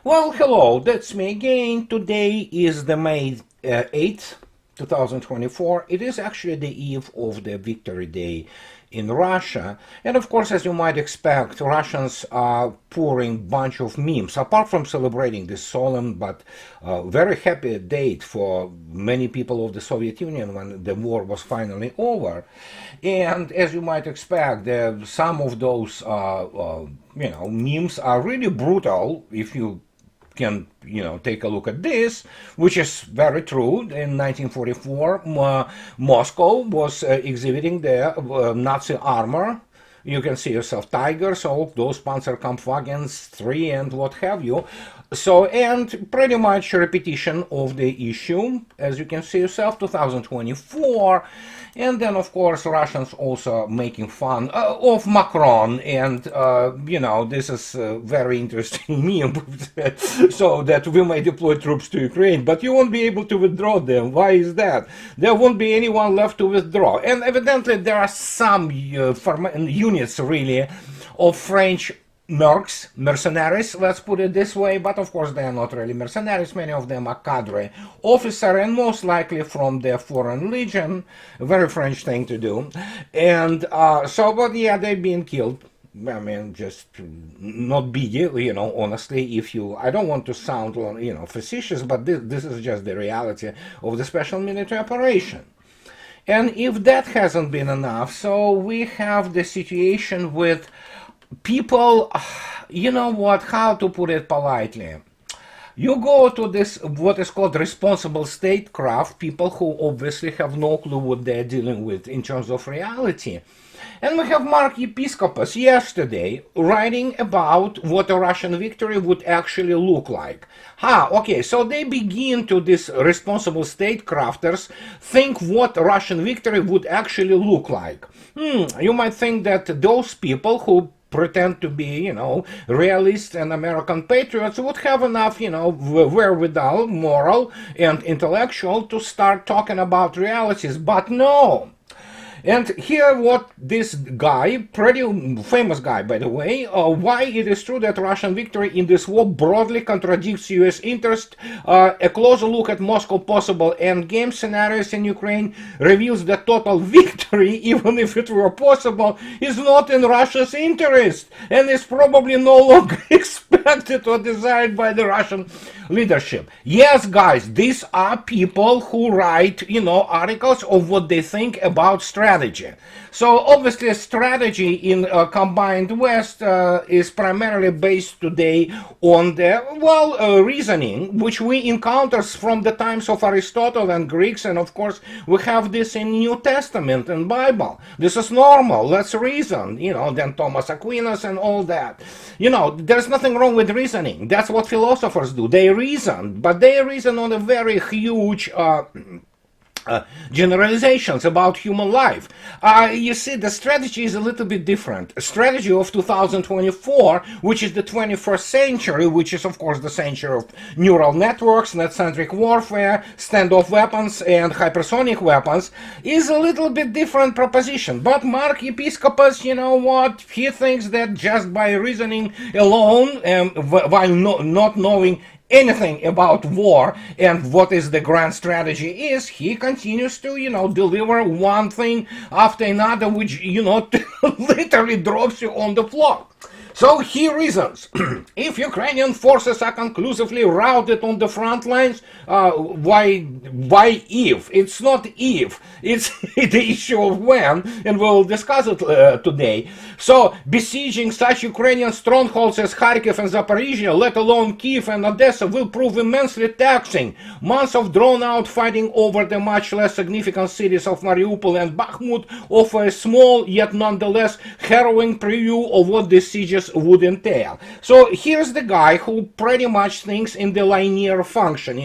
Well, hello, that's me again. Today is the May 8th, 2024. It is actually the eve of the Victory Day in Russia. And of course, as you might expect, Russians are pouring bunch of memes. Apart from celebrating this solemn but very happy date for many people of the Soviet Union when the war was finally over. And as you might expect, some of those memes are really brutal if you can take a look at this, which is very true. In 1944, Moscow was exhibiting their Nazi armor. You can see yourself tigers, all those Panzerkampfwagens 3 and what have you. So, and pretty much a repetition of the issue, as you can see yourself, 2024. And then, of course, Russians also making fun of Macron. And, this is a very interesting meme, so that we may deploy troops to Ukraine, but you won't be able to withdraw them. Why is that? There won't be anyone left to withdraw. And evidently, there are some units, really, of French mercenaries, let's put it this way, but of course they are not really mercenaries. Many of them are cadre officer and most likely from the Foreign Legion, a very French thing to do. And but yeah, they've been killed. I mean, just not biggie, honestly, I don't want to sound, facetious, but this is just the reality of the special military operation. And if that hasn't been enough, so we have the situation with people, how to put it politely. You go to this, what is called responsible statecraft, people who obviously have no clue what they're dealing with in terms of reality. And we have Archiepiscopos yesterday writing about what a Russian victory would actually look like. Okay, so they begin to, this responsible statecrafters, think what a Russian victory would actually look like. You might think that those people who pretend to be, realists and American patriots would have enough, wherewithal, moral and intellectual to start talking about realities, but no. And here what this guy, pretty famous guy by the way, why it is true that Russian victory in this war broadly contradicts US interest. A closer look at Moscow possible endgame scenarios in Ukraine reveals that total victory, even if it were possible, is not in Russia's interest and is probably no longer expected or desired by the Russian leadership. Yes, guys, these are people who write, articles of what they think about strategy. So obviously strategy in combined West is primarily based today on the, reasoning, which we encounter from the times of Aristotle and Greeks, and of course we have this in New Testament and Bible. This is normal, let's reason, then Thomas Aquinas and all that. There's nothing wrong with reasoning. That's what philosophers do. They reason, but they reason on a very huge generalizations about human life. You see, the strategy is a little bit different. A strategy of 2024, which is the 21st century, which is of course the century of neural networks, net-centric warfare, standoff weapons, and hypersonic weapons, is a little bit different proposition. But Archiepiscopos, he thinks that just by reasoning alone, while not knowing anything about war and what is the grand strategy is, he continues to, deliver one thing after another, which, literally drops you on the floor. So he reasons, if Ukrainian forces are conclusively routed on the front lines, why if? It's not if, it's the issue of when, and we'll discuss it today. So besieging such Ukrainian strongholds as Kharkiv and Zaporizhia, let alone Kiev and Odessa, will prove immensely taxing. Months of drawn-out fighting over the much less significant cities of Mariupol and Bakhmut offer a small, yet nonetheless harrowing preview of what these sieges would entail. So here's the guy who pretty much thinks in the linear function,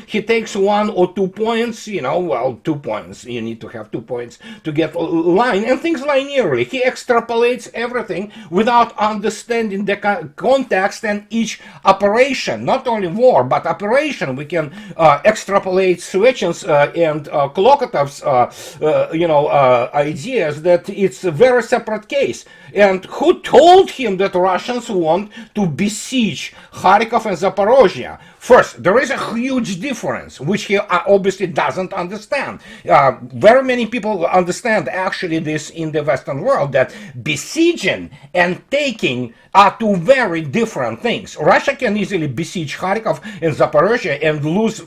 he takes 1 or 2 points, 2 points, you need to have 2 points to get a line, and thinks linearly. He extrapolates everything without understanding the context and each operation, not only war, but operation. We can extrapolate Swetchin's and Klokotov's, ideas that it's a very separate case. And who told him that that Russians want to besiege Kharkov and Zaporozhye. First, there is a huge difference, which he obviously doesn't understand. Very many people understand actually this in the Western world, that besieging and taking are two very different things. Russia can easily besiege Kharkov and Zaporozhye and lose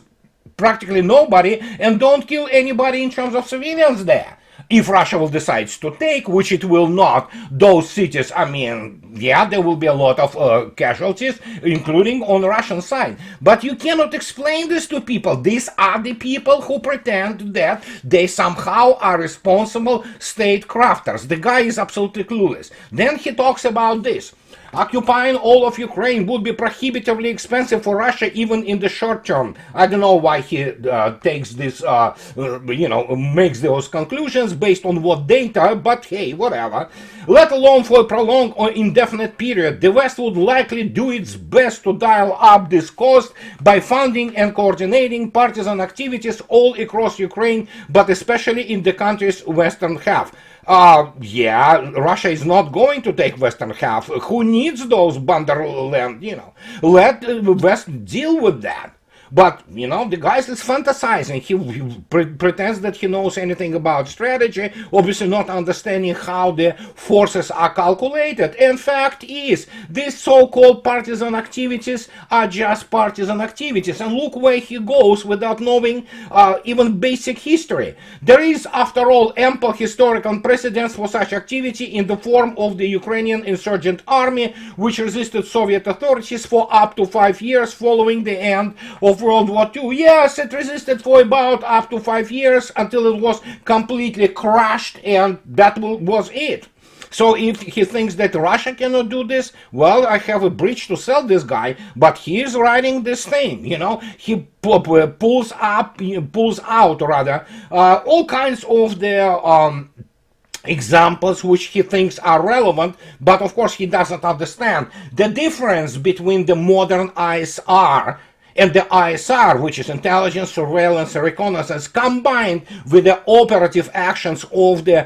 practically nobody and don't kill anybody in terms of civilians there. If Russia will decide to take, which it will not, those cities, I mean, yeah, there will be a lot of casualties, including on the Russian side. But you cannot explain this to people. These are the people who pretend that they somehow are responsible state crafters. The guy is absolutely clueless. Then he talks about this. Occupying all of Ukraine would be prohibitively expensive for Russia even in the short term. I don't know why he takes this, makes those conclusions based on what data, but hey, whatever. Let alone for a prolonged or indefinite period, the West would likely do its best to dial up this cost by funding and coordinating partisan activities all across Ukraine, but especially in the country's western half. Yeah, Russia is not going to take western half. Who needs those Bunderland, Let the West deal with that. But, the guy is fantasizing. He pretends that he knows anything about strategy, obviously not understanding how the forces are calculated. And fact is, these so-called partisan activities are just partisan activities. And look where he goes without knowing even basic history. There is, after all, ample historical precedence for such activity in the form of the Ukrainian insurgent army, which resisted Soviet authorities for up to 5 years following the end of World War II. Yes, it resisted for about up to 5 years until it was completely crushed, and that was it. So if he thinks that Russia cannot do this, well, I have a bridge to sell this guy, but he is writing this thing, He pulls out all kinds of the examples which he thinks are relevant, but of course he doesn't understand the difference between the modern ISR and the ISR, which is intelligence, surveillance, and reconnaissance, combined with the operative actions of the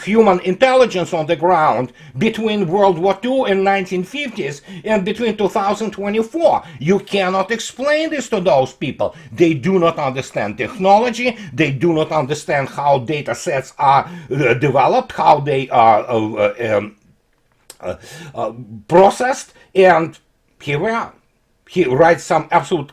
human intelligence on the ground between World War II and 1950s and between 2024. You cannot explain this to those people. They do not understand technology. They do not understand how data sets are developed, how they are processed, and here we are. He writes some absolute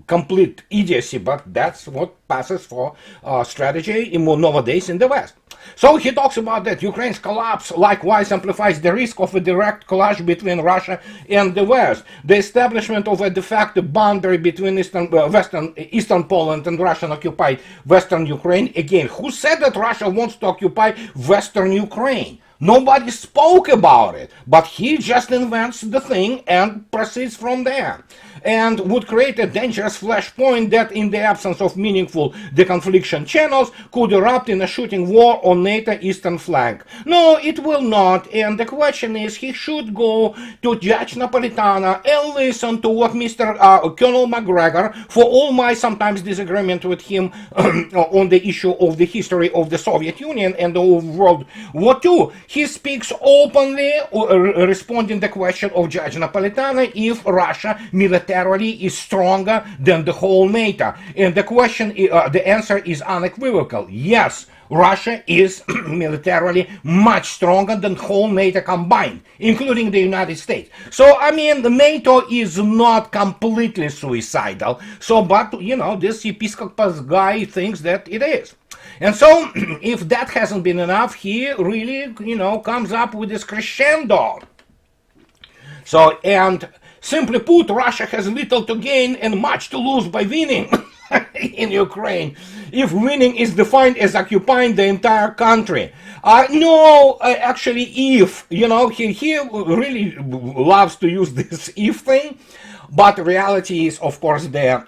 complete idiocy, but that's what passes for strategy in nowadays in the West. So he talks about that Ukraine's collapse likewise amplifies the risk of a direct clash between Russia and the West. The establishment of a de facto boundary between Eastern Poland and Russian-occupied Western Ukraine. Again, who said that Russia wants to occupy Western Ukraine? Nobody spoke about it, but he just invents the thing and proceeds from there. And would create a dangerous flashpoint that, in the absence of meaningful deconfliction channels, could erupt in a shooting war on NATO eastern flank. No, it will not, and the question is, he should go to Judge Napolitano and listen to what Mr. Colonel McGregor, for all my sometimes disagreement with him on the issue of the history of the Soviet Union and of World War II, he speaks openly, responding the question of Judge Napolitano if Russia militarily is stronger than the whole NATO. And the answer is unequivocal. Yes, Russia is militarily much stronger than whole NATO combined, including the United States. So, I mean, the NATO is not completely suicidal. So, but, this Episcopal guy thinks that it is. And so, if that hasn't been enough, he really, comes up with this crescendo. So, and simply put, Russia has little to gain and much to lose by winning in Ukraine, if winning is defined as occupying the entire country. No, actually, if, he really loves to use this if thing, but the reality is, of course, the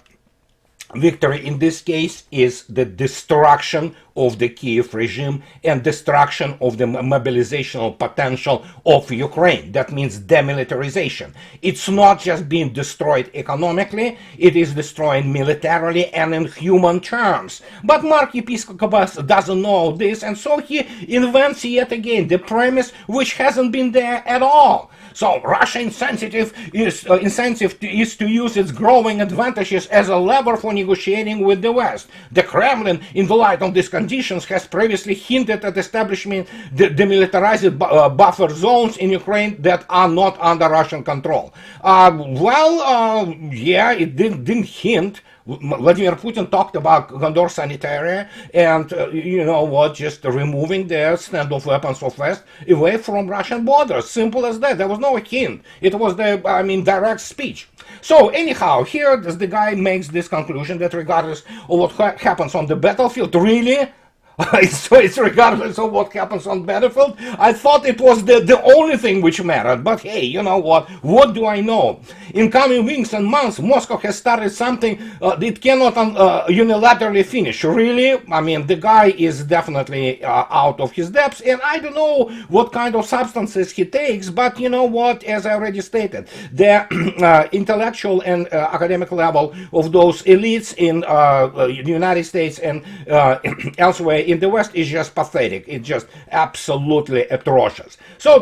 victory in this case is the destruction of the Kiev regime and destruction of the mobilizational potential of Ukraine. That means demilitarization. It's not just being destroyed economically, it is destroyed militarily and in human terms. But Mark Episcopus doesn't know this, and so he invents yet again the premise which hasn't been there at all. So Russia incentive is to use its growing advantages as a lever for negotiating with the West. The Kremlin, in the light of these conditions, has previously hinted at establishing demilitarized buffer zones in Ukraine that are not under Russian control. Yeah, it didn't hint. Vladimir Putin talked about Condor Sanitaria and, just removing the standoff weapons of West away from Russian borders. Simple as that. There was no hint. It was direct speech. So anyhow, here the guy makes this conclusion that regardless of what happens on the battlefield, really? So it's regardless of what happens on battlefield. I thought it was the only thing which mattered. But hey, you know what? What do I know? In coming weeks and months, Moscow has started something it cannot unilaterally finish. Really? I mean, the guy is definitely out of his depths. And I don't know what kind of substances he takes. But you know what? As I already stated, the intellectual and academic level of those elites in the United States and elsewhere in the West is just pathetic. It's just absolutely atrocious. So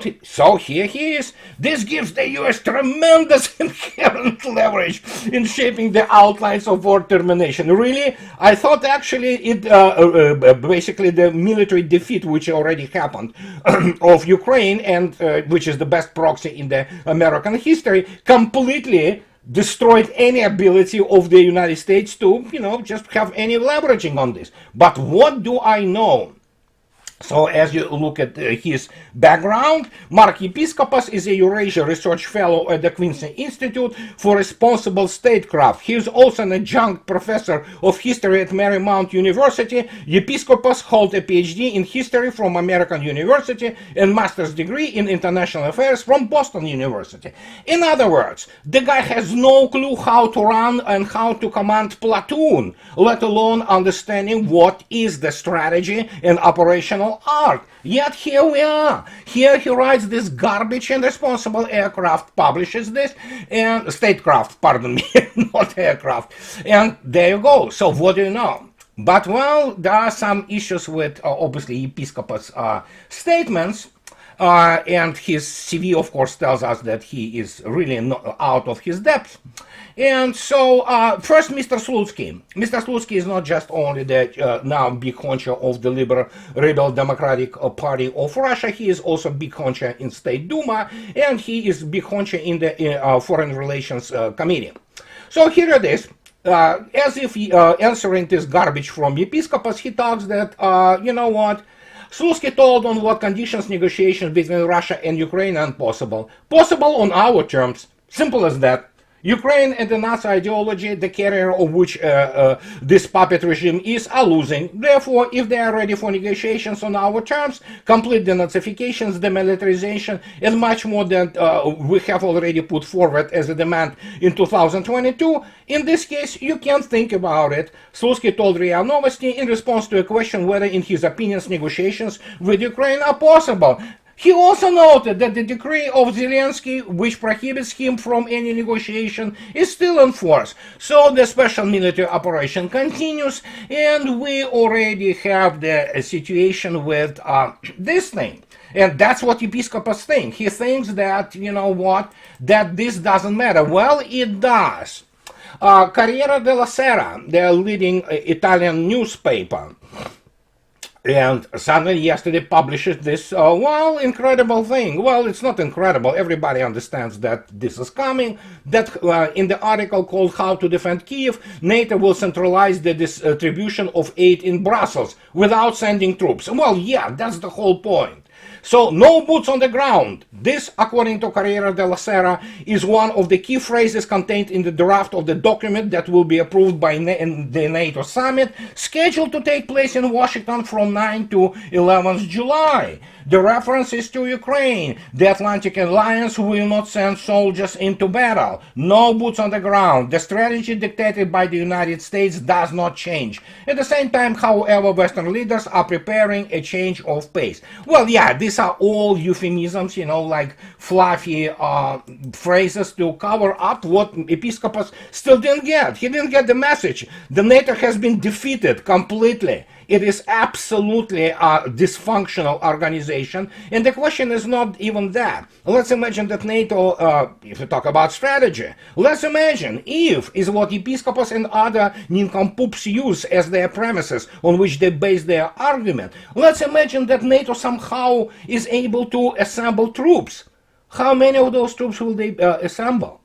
here he is. This gives the US tremendous inherent leverage in shaping the outlines of war termination. Really? I thought actually it basically the military defeat which already happened of Ukraine and which is the best proxy in the American history completely destroyed any ability of the United States to, just have any leveraging on this. But what do I know? So as you look at his background, Mark Episcopos is a Eurasia Research Fellow at the Quincy Institute for Responsible Statecraft. He is also an adjunct professor of history at Marymount University. Episcopos holds a PhD in history from American University and master's degree in international affairs from Boston University. In other words, the guy has no clue how to run and how to command platoon, let alone understanding what is the strategy and operational art. Yet here we are. Here he writes this garbage and Responsible Aircraft publishes this, and statecraft, pardon me, not aircraft. And there you go. So what do you know? But well, there are some issues with obviously Episcopos' statements. And his CV, of course, tells us that he is really not out of his depth. And so, first, Mr. Slutsky. Mr. Slutsky is not just only the now big honcho of the Liberal Democratic Party of Russia, he is also big honcho in State Duma, and he is big honcho in the Foreign Relations Committee. So here it is. As if answering this garbage from Episcopos, he talks that, you know what, Slutsky told on what conditions negotiations between Russia and Ukraine are possible. Possible on our terms. Simple as that. Ukraine and the Nazi ideology, the carrier of which this puppet regime is, are losing. Therefore, if they are ready for negotiations on our terms, complete denazifications, demilitarization, and much more than we have already put forward as a demand in 2022, in this case, you can think about it. Slutsky told RIA Novosti in response to a question whether, in his opinions, negotiations with Ukraine are possible. He also noted that the decree of Zelensky, which prohibits him from any negotiation, is still in force. So the special military operation continues, and we already have the situation with this thing. And that's what Episcopos thinks. He thinks that, you know what, that this doesn't matter. Well, it does. Corriere della Sera, the leading Italian newspaper, and suddenly yesterday publishes this, incredible thing. Well, it's not incredible. Everybody understands that this is coming. That in the article called How to Defend Kiev, NATO will centralize the distribution of aid in Brussels without sending troops. Well, yeah, that's the whole point. So, no boots on the ground. This, according to Corriere della Sera, is one of the key phrases contained in the draft of the document that will be approved by the NATO summit, scheduled to take place in Washington from 9 to 11 July. The reference is to Ukraine. The Atlantic Alliance will not send soldiers into battle. No boots on the ground. The strategy dictated by the United States does not change. At the same time, however, Western leaders are preparing a change of pace. Well, yeah, these are all euphemisms, like fluffy phrases to cover up what Episcopos still didn't get. He didn't get the message. The NATO has been defeated completely. It is absolutely a dysfunctional organization. And the question is not even that. Let's imagine that NATO, if you talk about strategy, let's imagine if is what episcopos and other nincompoops use as their premises on which they base their argument. Let's imagine that NATO somehow is able to assemble troops. How many of those troops will they assemble?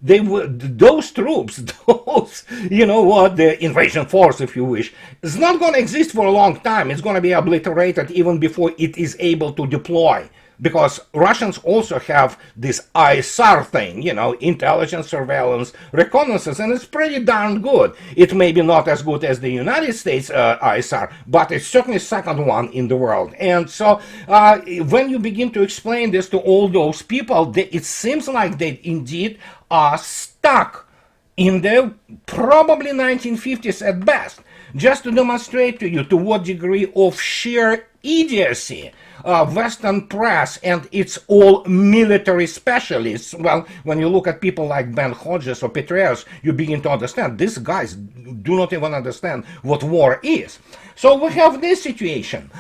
Those troops, those, you know what, the invasion force, if you wish, is not going to exist for a long time. It's going to be obliterated even before it is able to deploy. Because Russians also have this ISR thing, you know, intelligence, surveillance, reconnaissance, and it's pretty darn good. It may be not as good as the United States ISR, but it's certainly second one in the world. And so when you begin to explain this to all those people, it seems like they indeed are stuck in the probably 1950s at best. Just to demonstrate to you to what degree of sheer idiocy Western press and its all military specialists, well, when you look at people like Ben Hodges or Petraeus, you begin to understand these guys do not even understand what war is. So we have this situation.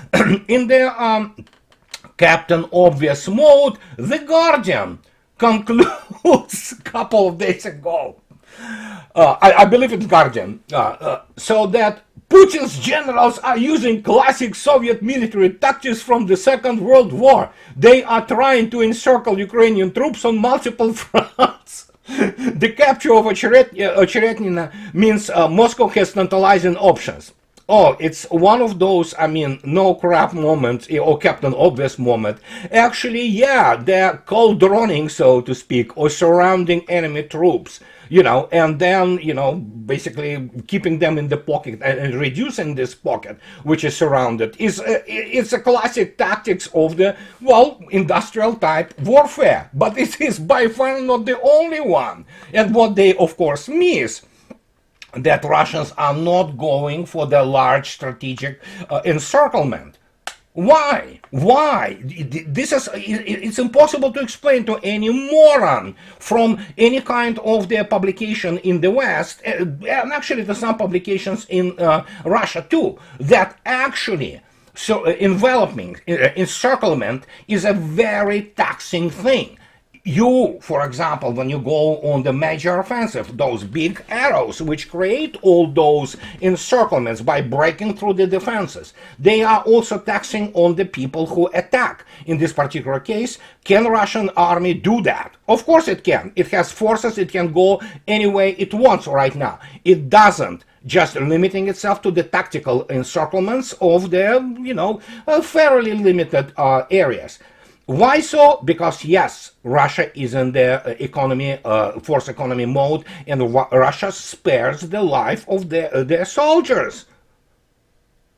In the Captain Obvious mode, The Guardian concludes a couple of days ago, I believe it's Guardian, so that Putin's generals are using classic Soviet military tactics from the Second World War. They are trying to encircle Ukrainian troops on multiple fronts. The capture of Ocheretnina means Moscow has tantalizing options. Oh, it's one of those, I mean, no crap moments, or Captain Obvious moment. Actually, yeah, they're cauldroning, so to speak, or surrounding enemy troops, you know, and then, you know, basically keeping them in the pocket and reducing this pocket, which is surrounded. It's a classic tactics of the, well, industrial type warfare, but it is by far not the only one. And what they, of course, miss, that Russians are not going for the large strategic encirclement. Why? Why? This is, it's impossible to explain to any moron from any kind of their publication in the West, and actually to some publications in Russia too, that actually encirclement is a very taxing thing. You, for example, when you go on the major offensive, those big arrows which create all those encirclements by breaking through the defenses, they are also taxing on the people who attack. In this particular case, can Russian army do that? Of course it can. It has forces, it can go any way it wants right now. It doesn't. Just limiting itself to the tactical encirclements of the, you know, fairly limited areas. Why so? Because yes, Russia is in the economy, force economy mode, and Russia spares the life of their soldiers.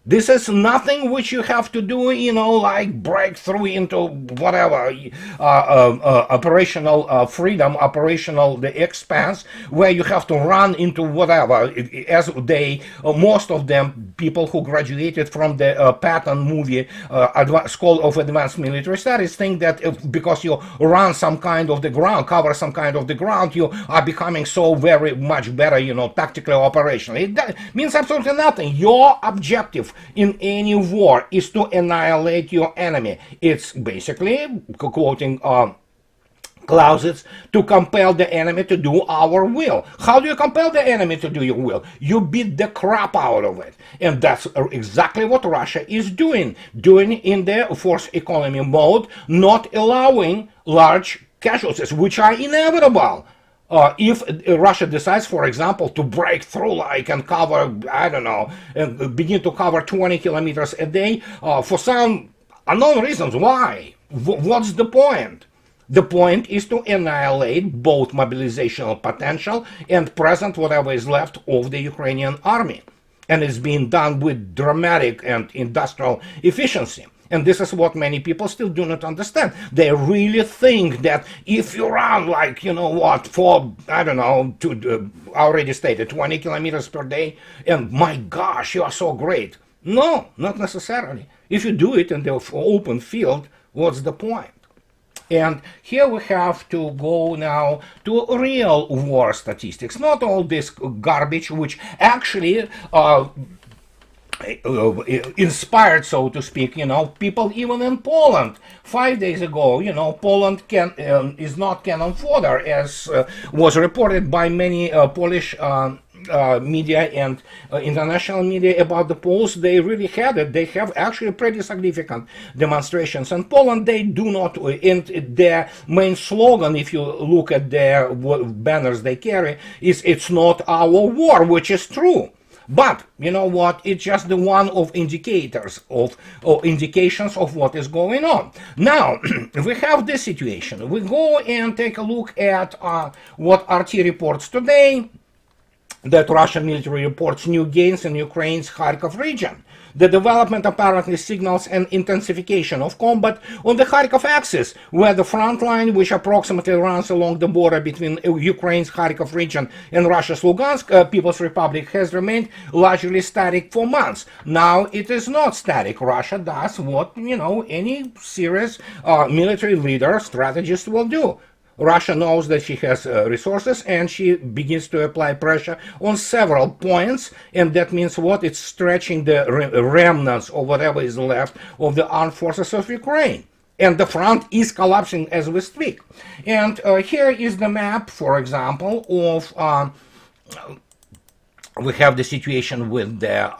This is nothing which you have to do, you know, like break through into whatever, operational freedom, operational the expanse, where you have to run into whatever, as they, most of them, people who graduated from the Patton movie, School of Advanced Military Studies, think that because you run some kind of the ground, cover some kind of the ground, you are becoming so very much better, you know, tactically, operationally. It means absolutely nothing. Your objective in any war is to annihilate your enemy. It's basically, quoting Clausewitz, to compel the enemy to do our will. How do you compel the enemy to do your will? You beat the crap out of it. And that's exactly what Russia is doing in the force economy mode, not allowing large casualties, which are inevitable. If Russia decides, for example, to break through, like, and cover, I don't know, and begin to cover 20 kilometers a day, for some unknown reasons, why? What's the point? The point is to annihilate both mobilizational potential and present whatever is left of the Ukrainian army. And it's being done with dramatic and industrial efficiency. And this is what many people still do not understand. They really think that if you run, like, you know what, for, I don't know, I already stated, 20 kilometers per day, and my gosh, you are so great. No, not necessarily. If you do it in the open field, what's the point? And here we have to go now to real war statistics, not all this garbage, which actually inspired, so to speak, people even in Poland 5 days ago, Poland is not cannon fodder, as was reported by many Polish media and international media about the Poles. They really had it. They have actually pretty significant demonstrations in Poland. They do not, and their main slogan, if you look at their banners they carry, is "It's not our war," which is true. But you know what? It's just the one of indicators of or indications of what is going on. Now we have this situation. We go and take a look at what RT reports today. That Russian military reports new gains in Ukraine's Kharkov region. The development apparently signals an intensification of combat on the Kharkov axis, where the front line, which approximately runs along the border between Ukraine's Kharkov region and Russia's Lugansk People's Republic, has remained largely static for months. Now it is not static. Russia does what, any serious military leader, strategist will do. Russia knows that she has resources, and she begins to apply pressure on several points, and that means what? It's stretching the remnants or whatever is left of the armed forces of Ukraine. And the front is collapsing as we speak. And here is the map, for example, of we have the situation with the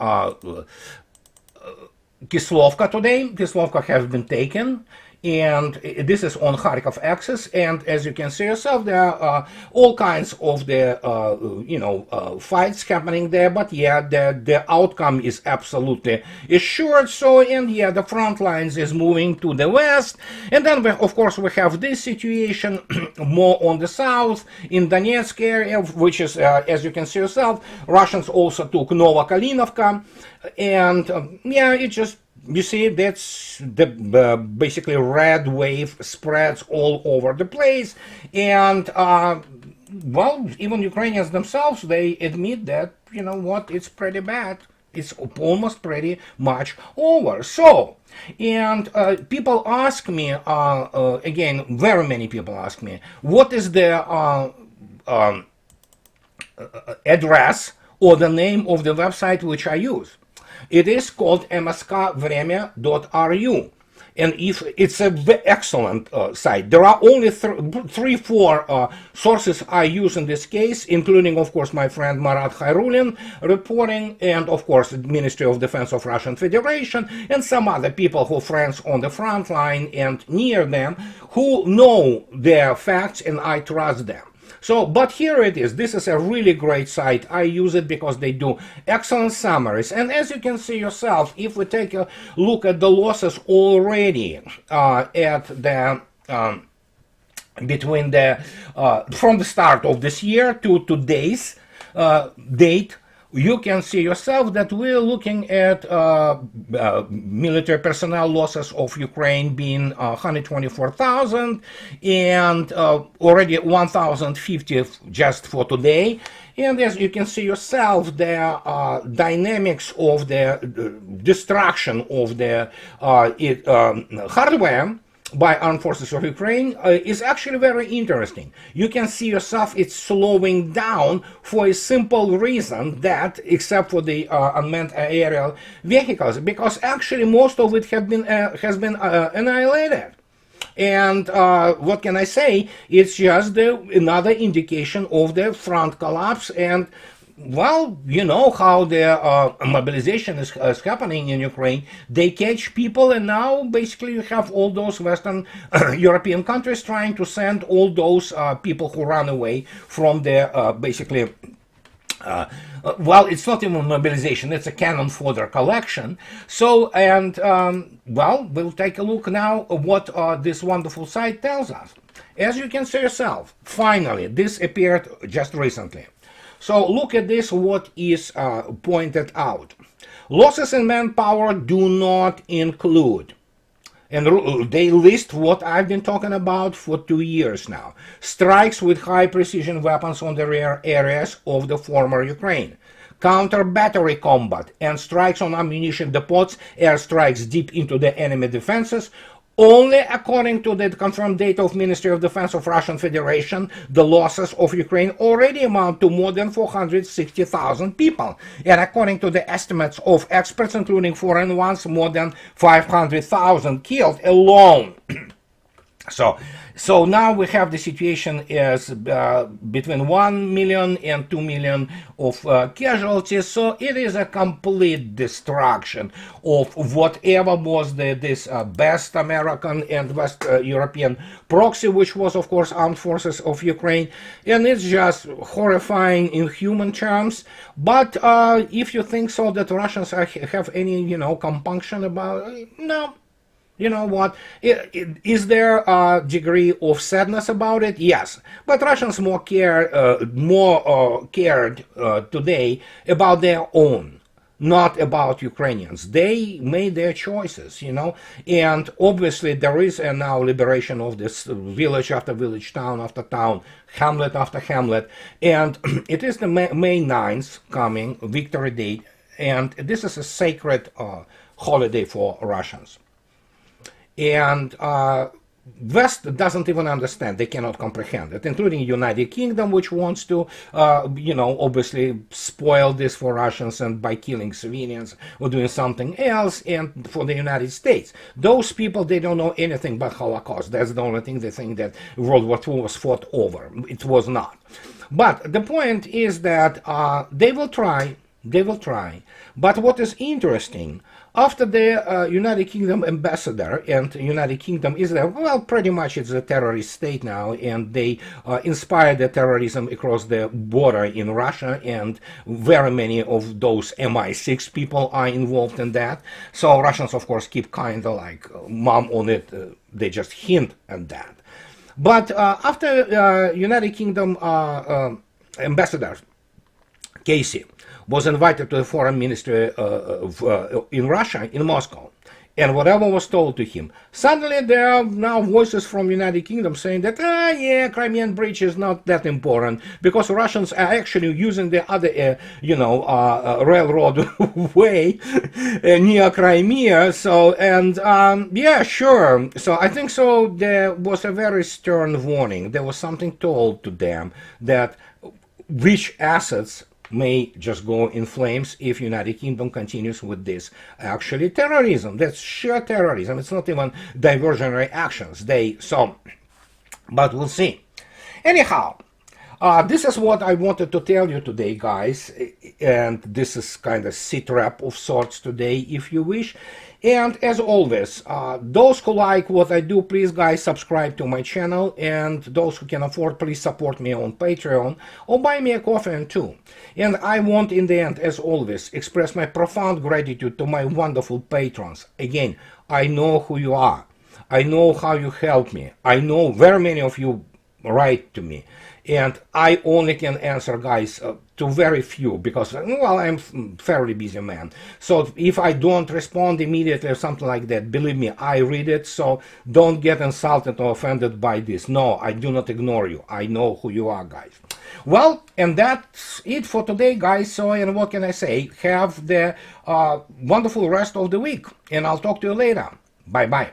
Kislovka today. Kislovka has been taken. And this is on Kharkov axis, and as you can see yourself, there are all kinds of the fights happening there. But yeah, the outcome is absolutely assured. So, and yeah, the front lines is moving to the west, and then of course we have this situation more on the south in Donetsk area, which is as you can see yourself, Russians also took Novokalinovka, and yeah, it just. You see, that's the basically red wave spreads all over the place, and well, even Ukrainians themselves, they admit that, it's pretty bad. It's almost pretty much over. So, and people ask me, again, very many people ask me, what is the address or the name of the website which I use? It is called mskvremya.ru, and if it's an excellent site. There are only four sources I use in this case, including, of course, my friend Marat Khairulin reporting, and of course the Ministry of Defense of Russian Federation, and some other people who are friends on the front line and near them, who know their facts, and I trust them. So, but here it is. This is a really great site. I use it because they do excellent summaries. And as you can see yourself, if we take a look at the losses already at the between the from the start of this year to today's date, you can see yourself that we're looking at military personnel losses of Ukraine being 124,000 and already 1,050 just for today. And as you can see yourself, the dynamics of the destruction of the hardware by armed forces of Ukraine is actually very interesting. You can see yourself it's slowing down for a simple reason that, except for the unmanned aerial vehicles, because actually most of it has been annihilated. And what can I say? It's just another indication of the front collapse. And well, you know how the mobilization is happening in Ukraine. They catch people, and now basically you have all those Western European countries trying to send all those people who run away from their basically well, it's not even mobilization, it's a cannon fodder collection. So, and well, we'll take a look now at what this wonderful site tells us. As you can see yourself, finally, this appeared just recently. So look at this, what is pointed out. Losses in manpower do not include, and they list what I've been talking about for 2 years now, strikes with high precision weapons on the rear areas of the former Ukraine, counter-battery combat, and strikes on ammunition depots, airstrikes deep into the enemy defenses, Only according to the confirmed data of Ministry of Defense of Russian Federation, the losses of Ukraine already amount to more than 460,000 people. And according to the estimates of experts, including foreign ones, more than 500,000 killed alone. So now we have the situation as between 1 million and 2 million of casualties. So it is a complete destruction of whatever was this best American and West European proxy, which was, of course, armed forces of Ukraine. And it's just horrifying in human terms. But if you think so that Russians have any, compunction about it, no. You know what? Is there a degree of sadness about it? Yes, but Russians more cared today about their own, not about Ukrainians. They made their choices, and obviously there is now liberation of this village after village, town after town, hamlet after hamlet, and it is the May 9th coming, Victory Day, and this is a sacred holiday for Russians. And West doesn't even understand, they cannot comprehend it, including United Kingdom, which wants to, obviously spoil this for Russians and by killing civilians or doing something else, and for the United States. Those people, they don't know anything but Holocaust. That's the only thing they think that World War II was fought over. It was not. But the point is that they will try. But what is interesting, after the United Kingdom ambassador, and United Kingdom is pretty much it's a terrorist state now, and they inspired the terrorism across the border in Russia, and very many of those MI6 people are involved in that. So Russians, of course, keep kind of like mum on it. They just hint at that. But after United Kingdom ambassador Casey was invited to the foreign ministry in Russia, in Moscow, and whatever was told to him, suddenly there are now voices from United Kingdom saying that, Crimean Bridge is not that important because Russians are actually using the other, railroad way near Crimea. So, and yeah, sure. So I think so. There was a very stern warning. There was something told to them that which assets may just go in flames if United Kingdom continues with this actually terrorism. That's sheer terrorism. It's not even diversionary actions. But we'll see. Anyhow, this is what I wanted to tell you today, guys, and this is kind of SitRep of sorts today, if you wish. And as always, those who like what I do, please, guys, subscribe to my channel, and those who can afford, please support me on Patreon or buy me a coffee too. And I want, in the end, as always, express my profound gratitude to my wonderful patrons. Again, I know who you are. I know how you help me. I know very many of you write to me, and I only can answer, guys, to very few because, well, I'm a fairly busy man. So if I don't respond immediately or something like that, believe me, I read it, so don't get insulted or offended by this. No, I do not ignore you. I know who you are, guys. Well, and that's it for today, guys. So, and what can I say? Have the wonderful rest of the week, and I'll talk to you later. Bye-bye.